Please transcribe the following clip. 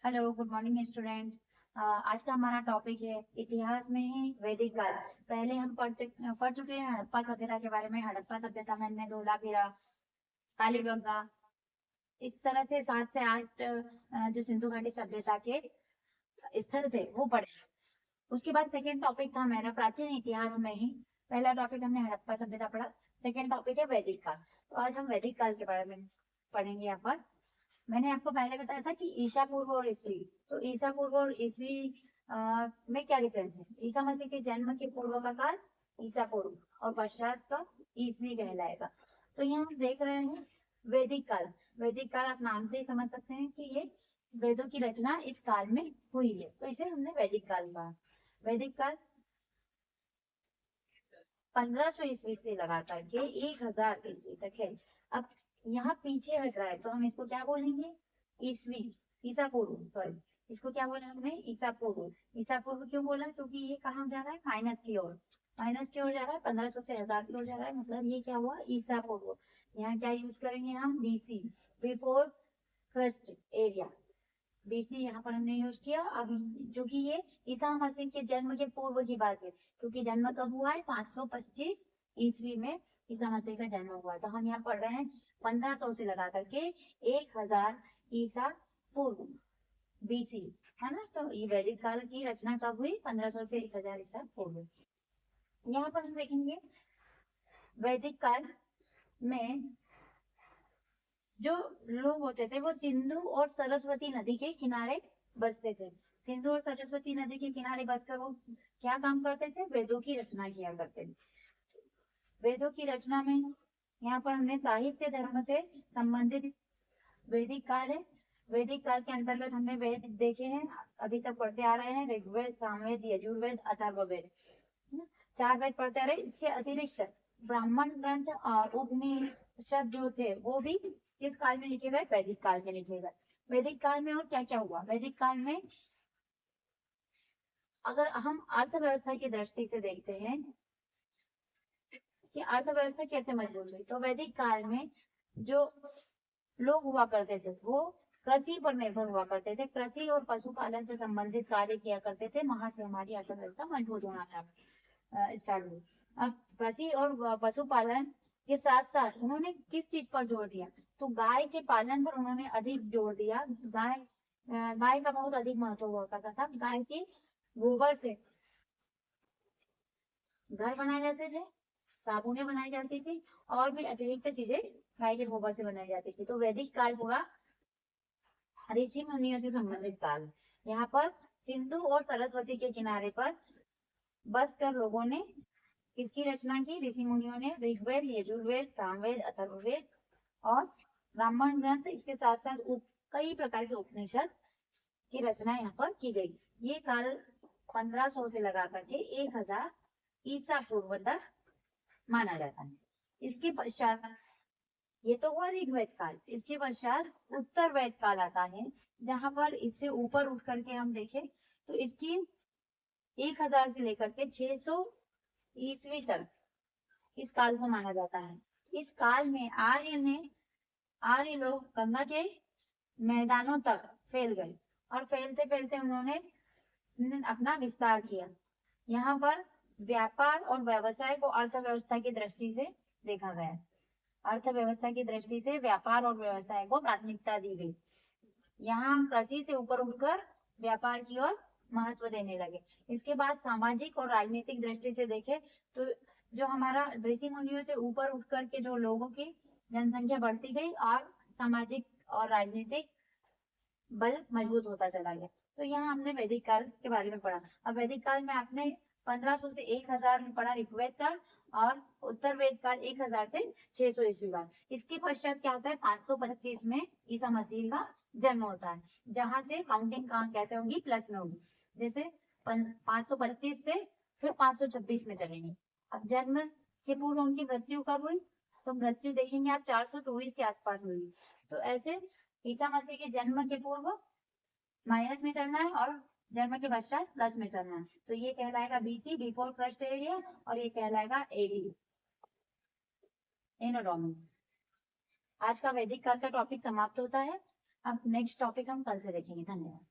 Hello, good morning student. आज का हमारा टॉपिक है इतिहास में ही वैदिक काल। पहले हम पढ़ चुके हैं हड़प्पा सभ्यता के बारे में। हड़प्पा सभ्यता में हमने धोलावीरा, कालीबंगा, इस तरह से 7 से 8 जो सिंधु घाटी सभ्यता के स्थल थे वो पढ़े। उसके बाद सेकेंड टॉपिक था मेरा प्राचीन इतिहास में ही। पहला टॉपिक हमने हड़प्पा सभ्यता पढ़ा, सेकेंड टॉपिक है वैदिक काल। तो आज हम वैदिक काल के बारे में पढ़ेंगे। यहाँ पर मैंने आपको पहले बताया था कि ईसा पूर्व और ईसवी। तो ईसा पूर्व और ईसवी में क्या डिफरेंस है? ईसा मसीह के जन्म के पूर्व का काल ईसा पूर्व और पश्चात का ईसवी कहलाएगा। तो यहाँ हम देख रहे हैं वैदिक काल। वैदिक काल आप नाम से ही समझ सकते हैं कि ये वेदों की रचना इस काल में हुई है, तो इसे हमने वैदिक काल कहा। वैदिक काल 1500 ईस्वी से लगा करके 1000 ईस्वी तक है। अब यहाँ पीछे हट रहा है तो हम इसको क्या बोलेंगे? ईस्वी, ईसा पूर्व, सॉरी, इसको क्या बोला हमने? ईसा पूर्व। ईसा पूर्व क्यों बोला? क्योंकि ये कहाँ जा रहा है? माइनस की ओर। माइनस की ओर जा रहा है, 1500 से 1000 की ओर जा रहा है, मतलब ये क्या हुआ? ईसा पूर्व। यहाँ क्या यूज करेंगे हम? BC, before Christ area. BC यहाँ पर हमने यूज किया। अब जो कि ये ईसा मसीह के जन्म के पूर्व की बात है, क्योंकि जन्म कब हुआ है? 525 ईस्वी में ईसा मसीह का जन्म हुआ। तो हम यहाँ पढ़ रहे हैं 1500 से लगा करके 1000 ईसा पूर्व, बीसी, है ना। तो ये वैदिक काल की रचना कब हुई? 1500 से 1000 ईसा पूर्व। यहाँ पर हम देखेंगे वैदिक काल में जो लोग होते थे वो सिंधु और सरस्वती नदी के किनारे बसते थे। सिंधु और सरस्वती नदी के किनारे बसकर वो क्या काम करते थे? वेदों की रचना किया करते थे। वेदों की रचना में यहाँ पर हमने साहित्य धर्म से संबंधित वैदिक काल है। वैदिक काल के अंतर्गत हमने वेद देखे हैं, अभी तक पढ़ते आ रहे हैं। ऋग्वेद, सामवेद, यजुर्वेद, अथर्ववेद, 4 वेद पढ़ते आ रहे हैं। इसके अतिरिक्त ब्राह्मण ग्रंथ और उपनिषद जो थे वो भी किस काल में लिखे गए? वैदिक काल में लिखे गए। वैदिक काल में और क्या क्या हुआ? वैदिक काल में अगर हम अर्थव्यवस्था की दृष्टि से देखते हैं कि अर्थव्यवस्था कैसे मजबूत हुई, तो वैदिक काल में जो लोग हुआ करते थे वो कृषि पर निर्भर हुआ करते थे। कृषि और पशुपालन से संबंधित कार्य किया करते थे। वहां से हमारी अर्थव्यवस्था मजबूत होना स्टार्ट हुई। अब कृषि और पशुपालन के साथ साथ उन्होंने किस चीज पर जोर दिया? तो गाय के पालन पर उन्होंने अधिक जोर दिया। गाय का बहुत अधिक महत्व हुआ करता था। गाय के गोबर से घर बनाए जाते थे, साबुनें बनाई जाती थी, और भी अतिरिक्त चीजें गाय के गोबर से बनाई जाती थी। तो वैदिक काल पूरा ऋषि मुनियों से संबंधित काल। यहाँ पर सिंधु और सरस्वती के किनारे पर बस कर लोगों ने किसकी रचना की? ऋषि मुनियों ने ऋग्वेद, यजुर्वेद, सामवेद, अथर्ववेद और ब्राह्मण ग्रंथ, इसके साथ साथ कई प्रकार के उपनिषद की रचना यहाँ पर की गई। ये काल 1500 से लगा करके 1000 ईसा पूर्व तक माना जाता है। इसके पश्चात, ये तो हुआ ऋग्वेद काल, इसके पश्चात उत्तर वेद काल आता है, जहां पर इससे ऊपर उठ करके हम देखें तो इसकी 1000 से लेकर के 600 ईस्वी तक इस काल को माना जाता है। इस काल में आर्य लोग गंगा के मैदानों तक फैल गए और फैलते फैलते उन्होंने अपना विस्तार किया। यहाँ पर व्यापार और व्यवसाय को अर्थव्यवस्था की दृष्टि से देखा गया। अर्थव्यवस्था की दृष्टि से व्यापार और व्यवसाय को प्राथमिकता दी गई। यहाँ हम कृषि से ऊपर उठकर व्यापार की ओर महत्व देने लगे। इसके बाद सामाजिक और राजनीतिक दृष्टि से देखें तो जो हमारा ऋषि मुनियों से ऊपर उठ करके जो लोगों की जनसंख्या बढ़ती गई और सामाजिक और राजनीतिक बल मजबूत होता चला गया। तो यहाँ हमने वैदिक काल के बारे में पढ़ा। अब वैदिक काल में आपने 1500 से 1000 में पढ़ा ऋग्वेद काल, और उत्तर वेद काल 1000 से 600 ईस्वी काल। इसके पश्चात क्या होता है? 525 में ईसा मसीह का जन्म होता है, जहां से काउंटिंग कहाँ कैसे होगी? प्लस में होगी। जैसे 525 से फिर 526 में चलेंगे। अब जन्म के पूर्व उनकी मृत्यु कब हुई? तो मृत्यु देखेंगे आप 424 के आसपास हुई। तो ऐसे ईसा मसीह के जन्म के पूर्व माइनस में चलना है और जन्म के पश्चात प्लस में चलना है। तो ये कहलाएगा बीसी, बिफोर क्राइस्ट एरिया, और ये कहलाएगा एडी, एनो डोमिनी। आज का वैदिक काल का टॉपिक समाप्त होता है। अब नेक्स्ट टॉपिक हम कल से देखेंगे। धन्यवाद।